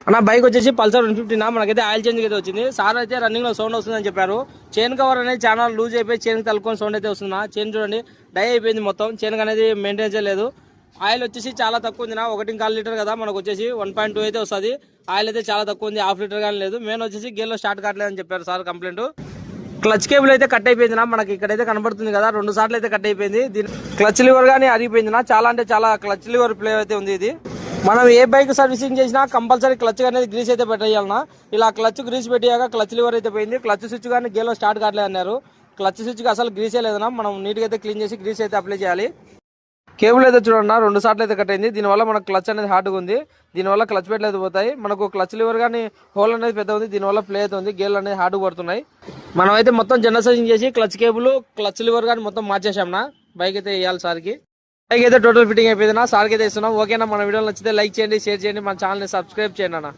అన్న బైక్ వచ్చేసి పల్సర్ 150 మనకైతే ఆయిల్ చేంజ్ అయితే వచ్చింది. సార్ అయితే రన్నింగ్ లో సౌండ్ వస్తుందని చెప్పారు. చైన్ కవర్ అనేది చాలా లూజ్ అయిపోయి చైన్ తలుకొని సౌండ్ అయితే వస్తుందా. చైన్ చూడండి డై అయిపోయింది మొత్తం. చైన్ అనేది మెయింటెన్స్ లేదు. ఆయిల్ వచ్చేసి చాలా తక్కువ ఉంది. 1.4 లీటర్ కదా, మనకు వచ్చేసి 1.2 అయితే వస్తుంది. ఆయిల్ అయితే చాలా తక్కువ ఉంది, హాఫ్ లీటర్ కానీ లేదు. మెయిన్ వచ్చేసి గేర్ లో స్టార్ట్ కావట్లేదని చెప్పారు సార్ కంప్లైంట్. క్లచ్ కేబుల్ అయితే కట్ అయిపోయింది. మనకి ఇక్కడైతే కనబడుతుంది కదా, 2 సార్లు అయితే కట్ అయిపోయింది. దీని క్లచ్ లివర్ గానీ అరిగిపోయింది. చాలా అంటే చాలా క్లచ్ లివర్ ప్లే అయితే ఉంది. ఇది మనం ఏ బైక్ సర్వీసింగ్ చేసినా కంపల్సరీ క్లచ్ అనేది గ్రీస్ అయితే పెట్టేయాలన్నా. ఇలా క్లచ్ గ్రీస్ పెట్టాక క్లచ్ లివర్ అయితే పోయింది. క్లచ్ స్విచ్ కానీ గేర్లో స్టార్ట్ కావట్లేదు అన్నారు. క్లచ్ స్విచ్ కి అసలు గ్రీసే లేదన్నా. మనం నీట్గా అయితే క్లీన్ చేసి గ్రీస్ అయితే అప్లై చేయాలి. కేబుల్ అయితే చూడన్నా 2 సార్లు అయితే కట్ అయింది. దీనివల్ల మనకు క్లచ్ అనేది హార్డ్గా ఉంది. దీనివల్ల క్లచ్ పెట్లు అయితే పోతాయి. మనకు క్లచ్ లివర్ కానీ హోల్ అనేది పెద్ద ఉంది. దీనివల్ల ప్లే అవుతుంది, గేర్లు అనేది హార్డ్గా పడుతున్నాయి. మనం అయితే మొత్తం జనరల్ సర్వీసింగ్ చేసి క్లచ్ కేబుల్ క్లచ్ లివర్ కానీ మొత్తం మార్చేసాంనా. బైక్ అయితే వేయాలి సార్కి. బైక్ అయితే టోటల్ ఫిట్టింగ్ అయిపోయింది. సార్కి అయితే ఇస్తున్నాం. ఓకేనా, మన వీడియో నచ్చితే లైక్ చేయండి, షేర్ చేయండి, మన ఛానల్ని సబ్స్క్రైబ్ చేయండి అన్న.